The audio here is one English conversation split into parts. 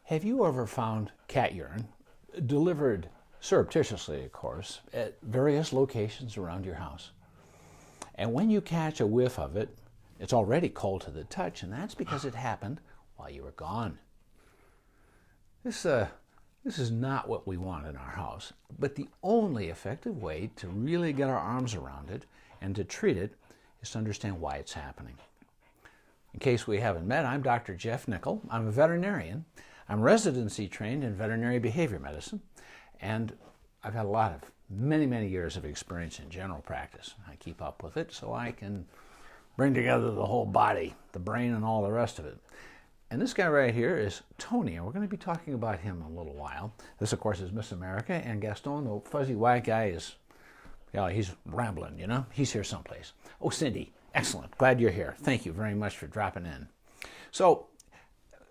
Have you ever found cat urine delivered surreptitiously, of course, at various locations around your house? And when you catch a whiff of it, it's already cold to the touch, and that's because it happened while you were gone. This is not what we want in our house, but the only effective way to really get our arms around it and to treat it is to understand why it's happening. In case we haven't met, I'm Dr. Jeff Nickel. I'm a veterinarian. I'm residency trained in veterinary behavior medicine, and I've had many years of experience in general practice. I keep up with it so I can bring together the whole body, the brain, and all the rest of it. And this guy right here is Tony, and we're going to be talking about him in a little while. This, of course, is Miss America, and Gaston, the fuzzy white guy, is, he's rambling, He's here someplace. Oh, Cindy, excellent. Glad you're here. Thank you very much for dropping in. So,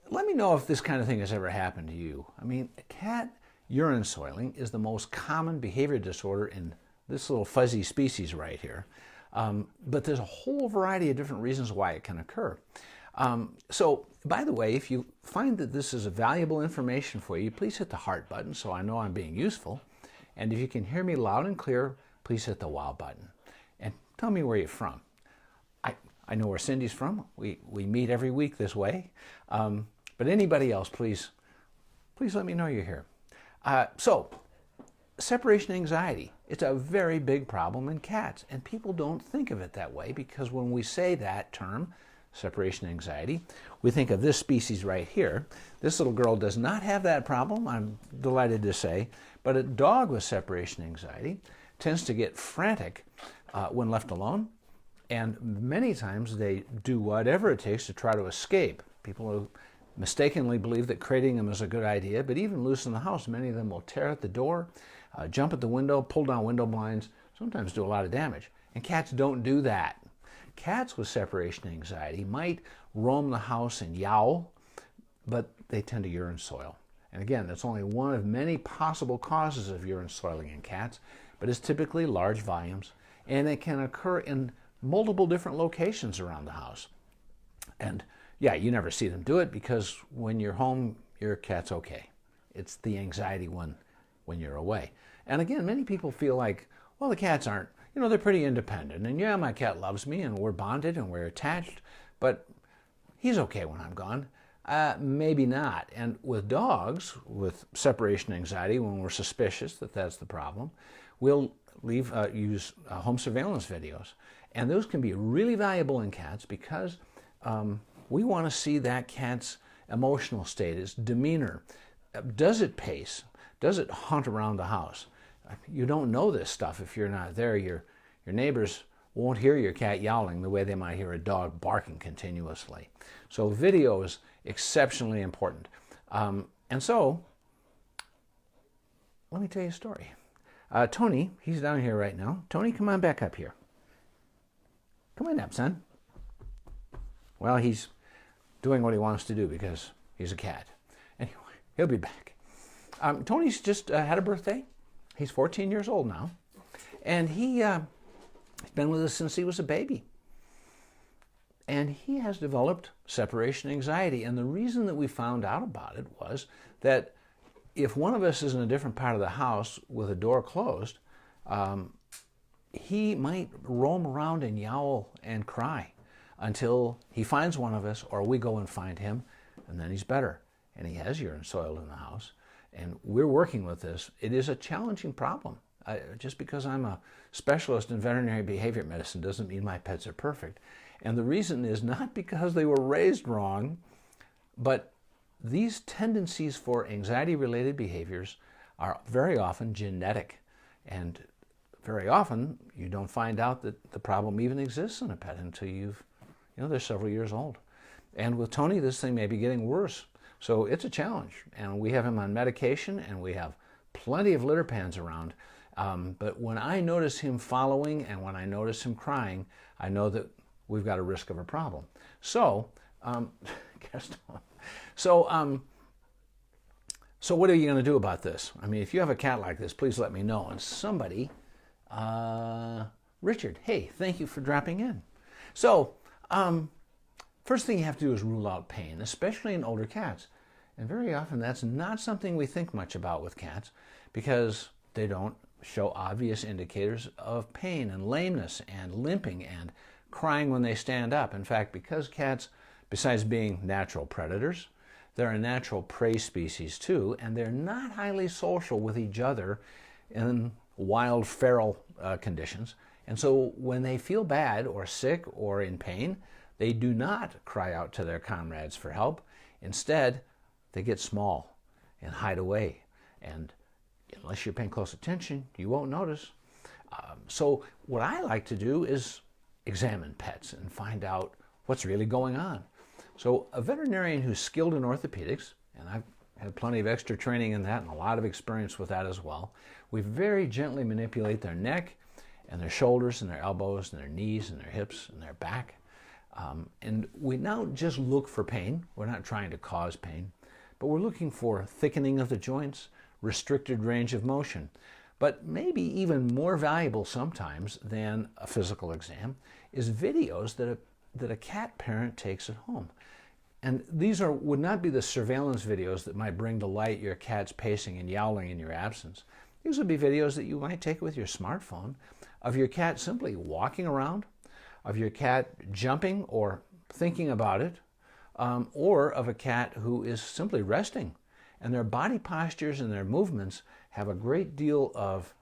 let me know if this kind of thing has ever happened to you. I mean, cat urine soiling is the most common behavior disorder in this little fuzzy species right here. But there's a whole variety of different reasons why it can occur. So, by the way, if you find that this is a valuable information for you, please hit the heart button so I know I'm being useful. And if you can hear me loud and clear, please hit the wow button. And tell me where you're from. I know where Cindy's from. We meet every week this way. But anybody else, please let me know you're here. So, separation anxiety. It's a very big problem in cats, and people don't think of it that way because when we say that term, separation anxiety, we think of this species right here. This little girl does not have that problem, I'm delighted to say, but a dog with separation anxiety tends to get frantic when left alone, and many times they do whatever it takes to try to escape. People who mistakenly believe that crating them is a good idea, but even loose in the house, many of them will tear at the door, jump at the window, pull down window blinds, sometimes do a lot of damage. And cats don't do that. Cats with separation anxiety might roam the house and yowl, but they tend to urine soil. And again, that's only one of many possible causes of urine soiling in cats, but it's typically large volumes, and it can occur in multiple different locations around the house. And yeah, you never see them do it because when you're home, your cat's okay. It's the anxiety one when you're away. And again, many people feel like, well, the cats aren't, they're pretty independent. And yeah, my cat loves me and we're bonded and we're attached, but he's okay when I'm gone. Maybe not. And with dogs with separation anxiety, when we're suspicious that that's the problem, we'll use home surveillance videos. And those can be really valuable in cats because we want to see that cat's emotional state, its demeanor. Does it pace? Does it hunt around the house? You don't know this stuff if you're not there. Your neighbors won't hear your cat yowling the way they might hear a dog barking continuously. So video is exceptionally important. And so, let me tell you a story. Tony, he's down here right now. Tony, come on back up here. Come on up, son. Well, he's doing what he wants to do because he's a cat. Anyway, he'll be back. Tony's just had a birthday. He's 14 years old now. And he's been with us since he was a baby. And he has developed separation anxiety. And the reason that we found out about it was that if one of us is in a different part of the house with a door closed, he might roam around and yowl and cry until he finds one of us or we go and find him, and then he's better. And he has urine soiled in the house. And we're working with this. It is a challenging problem. Just because I'm a specialist in veterinary behavior medicine doesn't mean my pets are perfect. And the reason is not because they were raised wrong, but these tendencies for anxiety-related behaviors are very often genetic. And very often you don't find out that the problem even exists in a pet until they're several years old. And with Tony, this thing may be getting worse. So it's a challenge, and we have him on medication, and we have plenty of litter pans around. But when I notice him following and when I notice him crying, I know that we've got a risk of a problem. So, so what are you going to do about this? I mean, if you have a cat like this, please let me know. And somebody, Richard, hey, thank you for dropping in. So, first thing you have to do is rule out pain, especially in older cats. And very often that's not something we think much about with cats because they don't show obvious indicators of pain and lameness and limping and crying when they stand up. In fact, because cats, besides being natural predators, they're a natural prey species too, and they're not highly social with each other in wild feral conditions. And so when they feel bad or sick or in pain, they do not cry out to their comrades for help. Instead, they get small and hide away. And unless you're paying close attention, you won't notice. So what I like to do is examine pets and find out what's really going on. So a veterinarian who's skilled in orthopedics, and I've had plenty of extra training in that and a lot of experience with that as well, we very gently manipulate their neck and their shoulders and their elbows and their knees and their hips and their back. And we now just look for pain. We're not trying to cause pain, but we're looking for thickening of the joints, restricted range of motion. But maybe even more valuable sometimes than a physical exam is videos that a cat parent takes at home. And these would not be the surveillance videos that might bring to light your cat's pacing and yowling in your absence. These would be videos that you might take with your smartphone of your cat simply walking around, of your cat jumping or thinking about it, or of a cat who is simply resting. And their body postures and their movements have a great deal of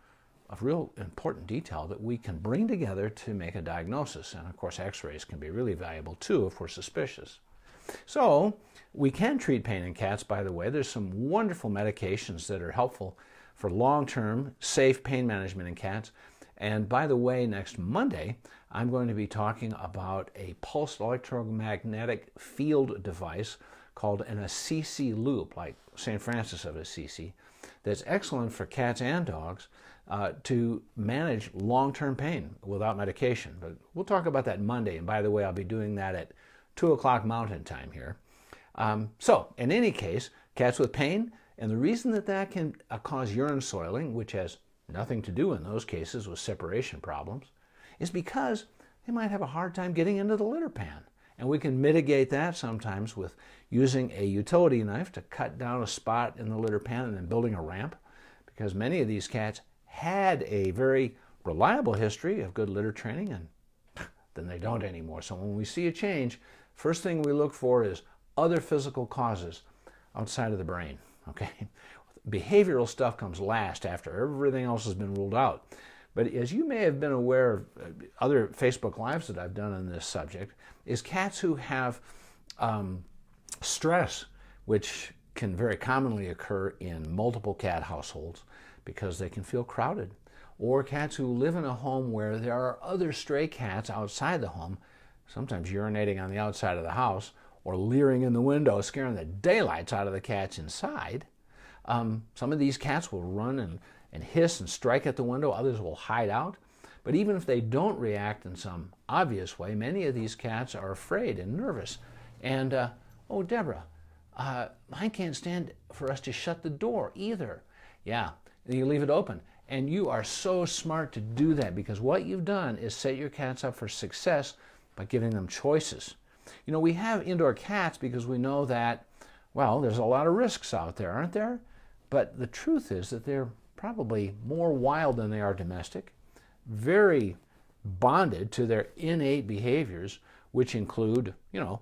real important detail that we can bring together to make a diagnosis. And of course, x-rays can be really valuable too if we're suspicious. So we can treat pain in cats, by the way. There's some wonderful medications that are helpful for long-term safe pain management in cats. And by the way, next Monday, I'm going to be talking about a pulsed electromagnetic field device called an Assisi loop, like St. Francis of Assisi, that's excellent for cats and dogs to manage long-term pain without medication. But we'll talk about that Monday. And by the way, I'll be doing that at 2 o'clock Mountain Time here. So in any case, cats with pain, and the reason that can cause urine soiling, which has nothing to do in those cases with separation problems, is because they might have a hard time getting into the litter pan. And we can mitigate that sometimes with using a utility knife to cut down a spot in the litter pan and then building a ramp, because many of these cats had a very reliable history of good litter training, and then they don't anymore. So when we see a change, first thing we look for is other physical causes outside of the brain. Okay, behavioral stuff comes last after everything else has been ruled out. But as you may have been aware of other Facebook Lives that I've done on this subject, is cats who have stress, which can very commonly occur in multiple cat households because they can feel crowded, or cats who live in a home where there are other stray cats outside the home, sometimes urinating on the outside of the house or leering in the window, scaring the daylights out of the cats inside. Some of these cats will run and hiss and strike at the window. Others will hide out. But even if they don't react in some obvious way, many of these cats are afraid and nervous. And, oh, Deborah, mine can't stand for us to shut the door either. Yeah, you leave it open. And you are so smart to do that, because what you've done is set your cats up for success by giving them choices. You know, we have indoor cats because we know that, well, there's a lot of risks out there, aren't there? But the truth is that they're probably more wild than they are domestic, very bonded to their innate behaviors, which include, you know,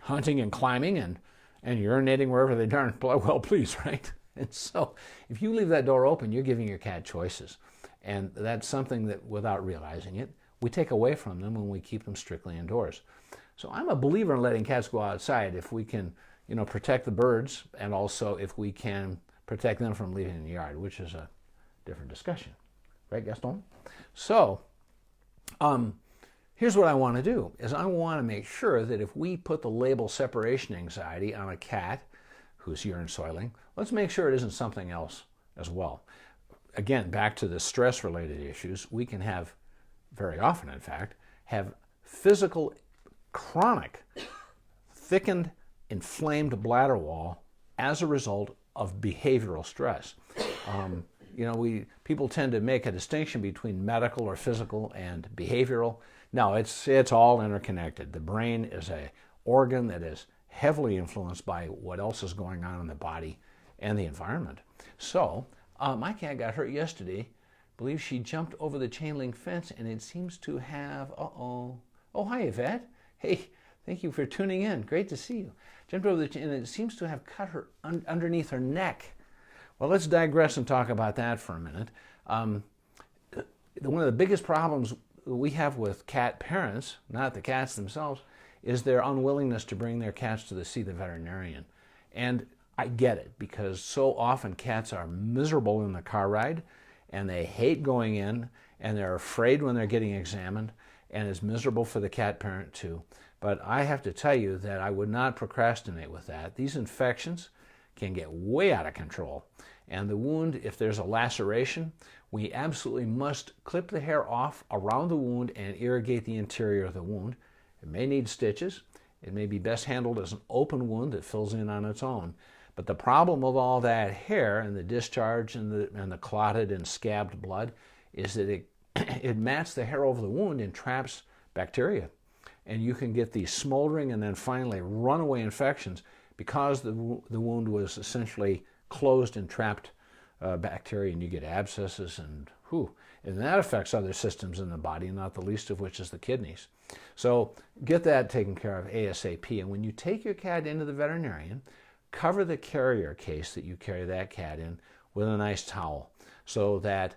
hunting and climbing and urinating wherever they darn well please, right? And so if you leave that door open, you're giving your cat choices. And that's something that, without realizing it, we take away from them when we keep them strictly indoors. So I'm a believer in letting cats go outside if we can, you know, protect the birds, and also if we can protect them from leaving in the yard, which is a different discussion. Right, Gaston? So here's what I want to do, is I want to make sure that if we put the label separation anxiety on a cat who's urine soiling, let's make sure it isn't something else as well. Again, back to the stress-related issues, we can have, very often in fact, have physical, chronic, thickened, inflamed bladder wall as a result of behavioral stress. You know, people tend to make a distinction between medical or physical and behavioral. No, it's all interconnected. The brain is an organ that is heavily influenced by what else is going on in the body and the environment. So my cat got hurt yesterday. I believe she jumped over the chain link fence, and it seems to have, oh, hi, Yvette. Hey, thank you for tuning in. Great to see you. Jumped over the chain, and it seems to have cut her underneath her neck. Well, let's digress and talk about that for a minute. One of the biggest problems we have with cat parents, not the cats themselves, is their unwillingness to bring their cats to see the veterinarian. And I get it, because so often cats are miserable in the car ride, and they hate going in, and they're afraid when they're getting examined, and it's miserable for the cat parent too. But I have to tell you that I would not procrastinate with that. These infections can get way out of control. And the wound, if there's a laceration, we absolutely must clip the hair off around the wound and irrigate the interior of the wound. It may need stitches. It may be best handled as an open wound that fills in on its own. But the problem of all that hair and the discharge and the clotted and scabbed blood is that it mats the hair over the wound and traps bacteria. And you can get these smoldering and then finally runaway infections because the wound was essentially closed and trapped bacteria, and you get abscesses, and that affects other systems in the body, not the least of which is the kidneys. So get that taken care of ASAP. And when you take your cat into the veterinarian, cover the carrier case that you carry that cat in with a nice towel so that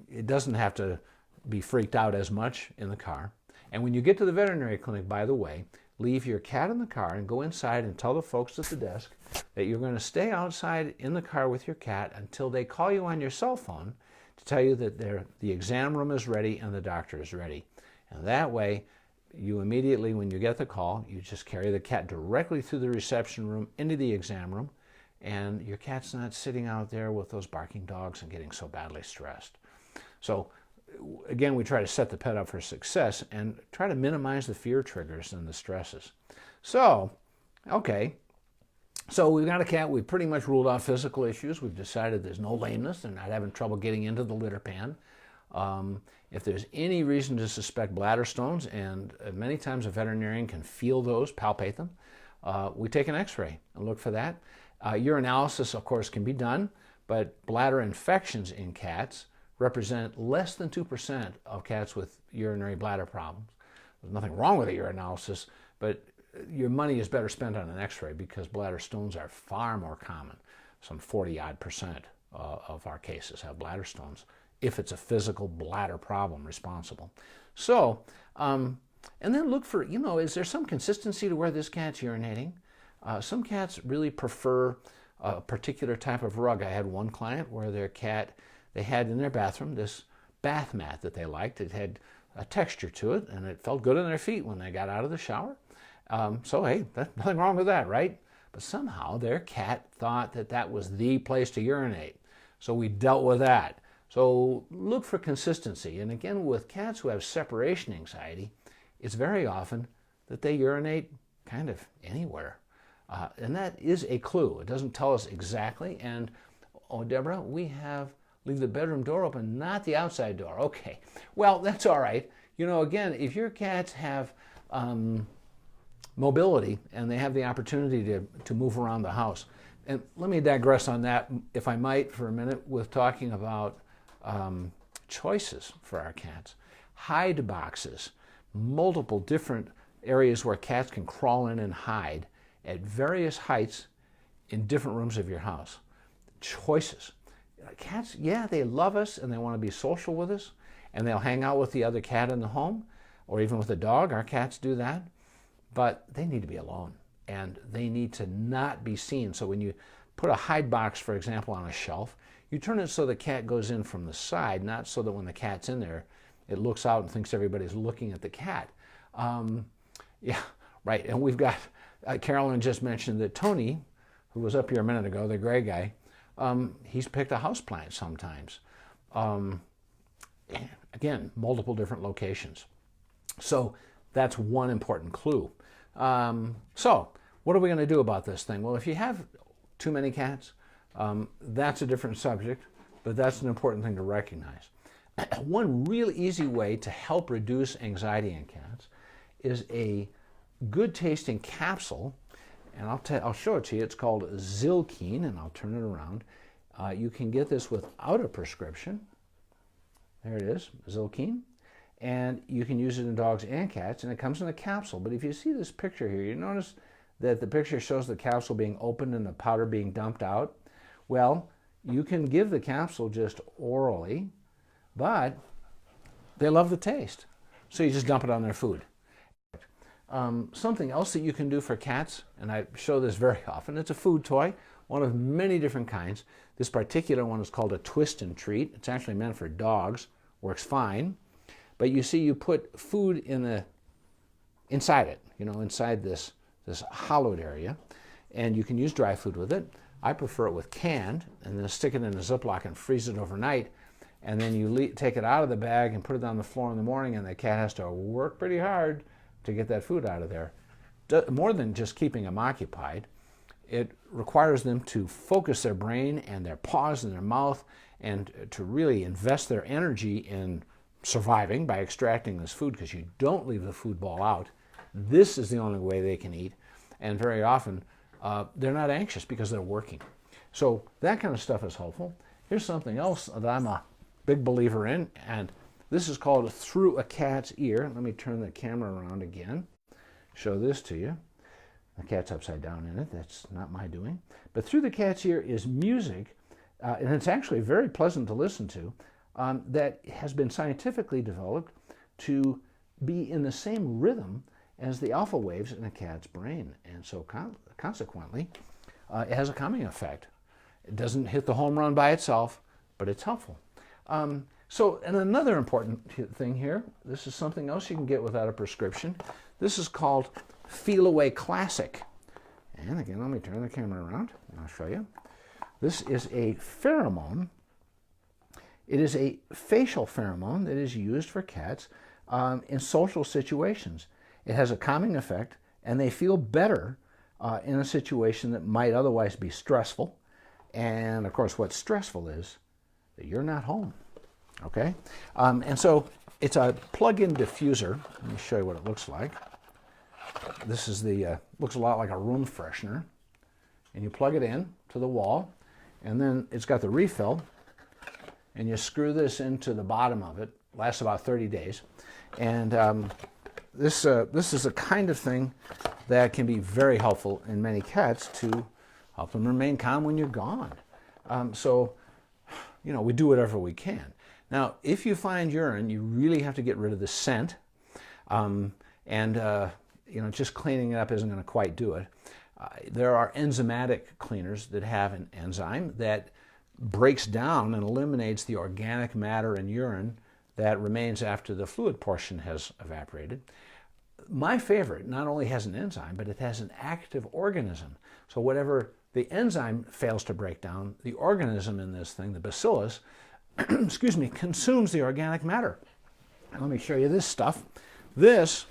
it doesn't have to be freaked out as much in the car. And when you get to the veterinary clinic, by the way, leave your cat in the car and go inside and tell the folks at the desk that you're going to stay outside in the car with your cat until they call you on your cell phone to tell you that the exam room is ready and the doctor is ready. And that way, you immediately, when you get the call, you just carry the cat directly through the reception room into the exam room, and your cat's not sitting out there with those barking dogs and getting so badly stressed. So again, we try to set the pet up for success and try to minimize the fear triggers and the stresses. So, okay. So we've got a cat. We've pretty much ruled out physical issues. We've decided there's no lameness. They're not having trouble getting into the litter pan. If there's any reason to suspect bladder stones, and many times a veterinarian can feel those, palpate them, we take an x-ray and look for that. Urinalysis, of course, can be done, but bladder infections in cats represent less than 2% of cats with urinary bladder problems. There's nothing wrong with a urinalysis, but your money is better spent on an x-ray because bladder stones are far more common. Some 40-odd% of our cases have bladder stones, if it's a physical bladder problem responsible. So, and then look for, is there some consistency to where this cat's urinating? Some cats really prefer a particular type of rug. I had one client where their cat, they had in their bathroom this bath mat that they liked. It had a texture to it, and it felt good on their feet when they got out of the shower. So, hey, there's nothing wrong with that, right? But somehow their cat thought that that was the place to urinate. So we dealt with that. So look for consistency. And again, with cats who have separation anxiety, it's very often that they urinate kind of anywhere. And that is a clue. It doesn't tell us exactly. And, oh, Deborah, leave the bedroom door open, not the outside door. Okay, well, that's all right. Again, if your cats have mobility and they have the opportunity to move around the house, and let me digress on that, if I might, for a minute, with talking about choices for our cats. Hide boxes, multiple different areas where cats can crawl in and hide at various heights in different rooms of your house. Choices. Cats, yeah, they love us and they want to be social with us, and they'll hang out with the other cat in the home or even with a dog. Our cats do that, but they need to be alone and they need to not be seen. So when you put a hide box, for example, on a shelf, you turn it so the cat goes in from the side, not so that when the cat's in there, it looks out and thinks everybody's looking at the cat. Yeah, right. And we've got, Carolyn just mentioned that Tony, who was up here a minute ago, the gray guy, he's picked a houseplant sometimes. Again, multiple different locations. So that's one important clue. So what are we going to do about this thing? Well, if you have too many cats, that's a different subject, but that's an important thing to recognize. One really easy way to help reduce anxiety in cats is a good tasting capsule and I'll show it to you. It's called Zilkene, and I'll turn it around. You can get this without a prescription. There it is, Zilkene. And you can use it in dogs and cats, and it comes in a capsule. But if you see this picture here, you notice that the picture shows the capsule being opened and the powder being dumped out. Well, you can give the capsule just orally, but they love the taste. So you just dump it on their food. Something else that you can do for cats, and I show this very often, it's a food toy, one of many different kinds. This particular one is called a twist and treat. It's actually meant for dogs, works fine. But you see, you put food inside it, inside this hollowed area, and you can use dry food with it. I prefer it with canned, and then stick it in a Ziploc and freeze it overnight. And then you take it out of the bag and put it on the floor in the morning, and the cat has to work pretty hard to get that food out of there. More than just keeping them occupied, it requires them to focus their brain and their paws and their mouth and to really invest their energy in surviving by extracting this food, because you don't leave the food ball out. This is the only way they can eat, and very often they're not anxious because they're working. So that kind of stuff is helpful. Here's something else that I'm a big believer in, and this is called Through a Cat's Ear. Let me turn the camera around again, show this to you. The cat's upside down in it. That's not my doing. But Through the Cat's Ear is music, and it's actually very pleasant to listen to, that has been scientifically developed to be in the same rhythm as the alpha waves in a cat's brain. And so consequently, it has a calming effect. It doesn't hit the home run by itself, but it's helpful. And another important thing here, this is something else you can get without a prescription. This is called Feel Away Classic. And again, let me turn the camera around and I'll show you. This is a pheromone. It is a facial pheromone that is used for cats in social situations. It has a calming effect, and they feel better in a situation that might otherwise be stressful. And of course, what's stressful is that you're not home. Okay? And so it's a plug-in diffuser. Let me show you what it looks like. This is looks a lot like a room freshener. And you plug it in to the wall, and then it's got the refill, and you screw this into the bottom of it. Lasts about 30 days. And this is the kind of thing that can be very helpful in many cats to help them remain calm when you're gone. We do whatever we can. Now, if you find urine, you really have to get rid of the scent. Just cleaning it up isn't going to quite do it. There are enzymatic cleaners that have an enzyme that breaks down and eliminates the organic matter in urine that remains after the fluid portion has evaporated. My favorite not only has an enzyme, but it has an active organism. So whatever the enzyme fails to break down, the organism in this thing, the bacillus, consumes the organic matter. And let me show you this stuff. This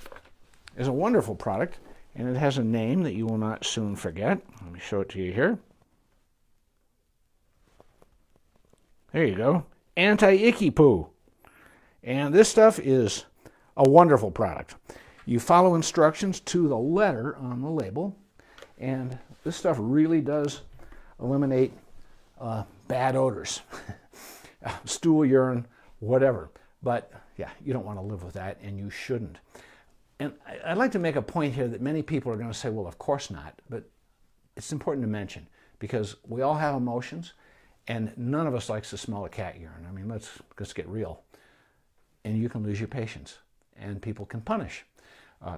is a wonderful product, and it has a name that you will not soon forget. Let me show it to you here. There you go. Anti-icky poo. And this stuff is a wonderful product. You follow instructions to the letter on the label, and this stuff really does eliminate bad odors. Stool, urine, whatever. But yeah, you don't want to live with that, and you shouldn't. And I'd like to make a point here that many people are going to say, well, of course not. But it's important to mention, because we all have emotions, and none of us likes to smell a cat urine. I mean, let's get real. And you can lose your patience, and people can punish.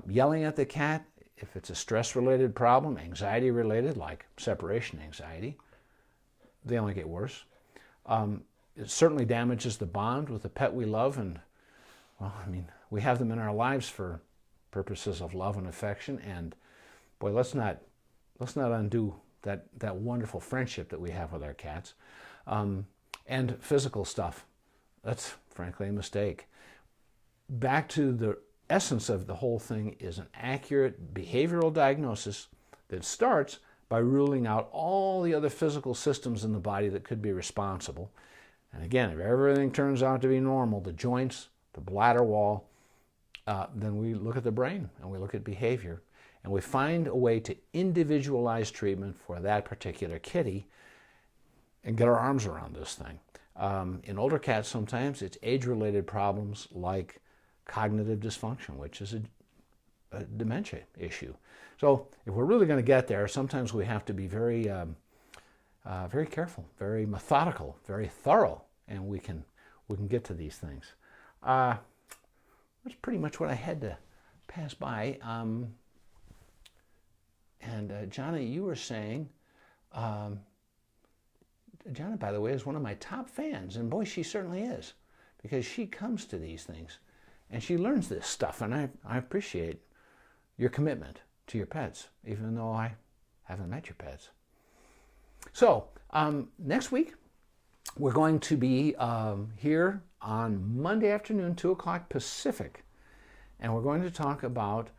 Yelling at the cat, if it's a stress-related problem, anxiety-related, like separation anxiety, they only get worse. It certainly damages the bond with the pet we love, and, well, I mean, we have them in our lives for purposes of love and affection, and boy, let's not undo that wonderful friendship that we have with our cats. And physical stuff, that's frankly a mistake. Back to the essence of the whole thing is an accurate behavioral diagnosis that starts by ruling out all the other physical systems in the body that could be responsible. And again, if everything turns out to be normal, the joints, the bladder wall, then we look at the brain and we look at behavior. and we find a way to individualize treatment for that particular kitty and get our arms around this thing. In older cats, sometimes it's age-related problems like cognitive dysfunction, which is a dementia issue. So if we're really going to get there, sometimes we have to be very careful, very methodical, very thorough, and we can get to these things. That's pretty much what I had to pass by. And Jana, you were saying, Jana, by the way, is one of my top fans, and boy, she certainly is, because she comes to these things and she learns this stuff, and I appreciate your commitment to your pets, even though I haven't met your pets. So next week, we're going to be here on Monday afternoon, 2 o'clock Pacific, and we're going to talk about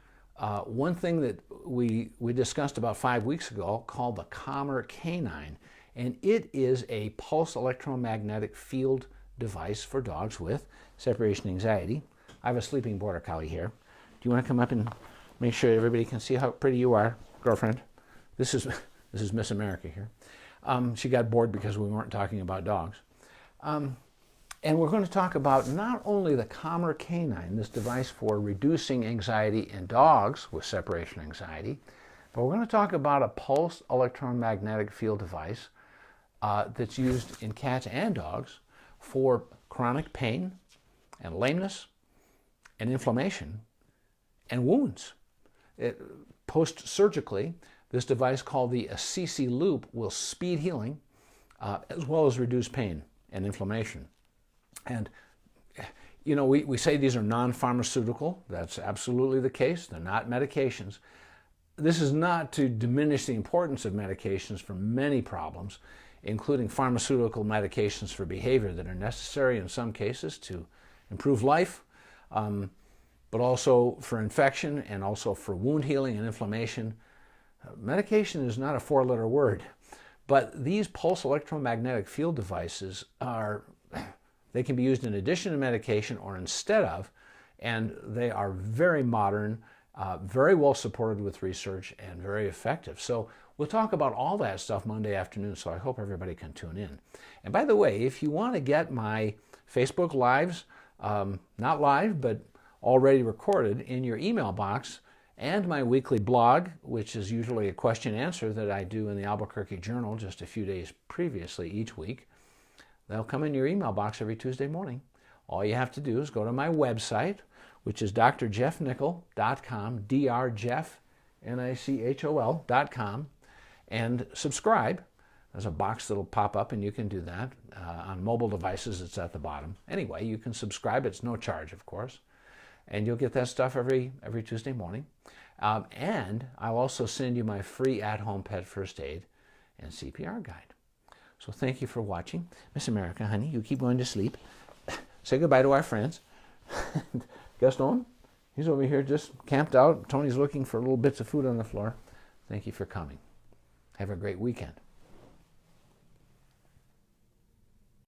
one thing that we discussed about 5 weeks ago called the Calmer Canine, and it is a pulse electromagnetic field device for dogs with separation anxiety. I have a sleeping border collie here. Do you want to come up and make sure everybody can see how pretty you are, girlfriend? This is Miss America here. She got bored because we weren't talking about dogs. And we're going to talk about not only the Calmer Canine, this device for reducing anxiety in dogs with separation anxiety, but we're going to talk about a pulse electromagnetic field device that's used in cats and dogs for chronic pain and lameness and inflammation and wounds. Post-surgically, this device called the Assisi Loop will speed healing as well as reduce pain and inflammation. And, you know, we say these are non-pharmaceutical. That's absolutely the case. They're not medications. This is not to diminish the importance of medications for many problems, including pharmaceutical medications for behavior that are necessary in some cases to improve life, but also for infection and also for wound healing and inflammation. Medication is not a four-letter word, but these pulse electromagnetic field devices they can be used in addition to medication or instead of, and they are very modern, very well supported with research, and very effective. So we'll talk about all that stuff Monday afternoon, so I hope everybody can tune in. And by the way, if you want to get my Facebook Lives, not live, but already recorded in your email box, and my weekly blog, which is usually a question answer that I do in the Albuquerque Journal just a few days previously each week, they'll come in your email box every Tuesday morning. All you have to do is go to my website, which is drjeffnicol.com, drjeffnicol.com, and subscribe. There's a box that'll pop up, and you can do that. On mobile devices, it's at the bottom. Anyway, you can subscribe. It's no charge, of course. And you'll get that stuff every Tuesday morning. And I'll also send you my free at-home pet first aid and CPR guide. So thank you for watching. Miss America, honey, you keep going to sleep. Say goodbye to our friends. Gaston, he's over here just camped out. Tony's looking for little bits of food on the floor. Thank you for coming. Have a great weekend.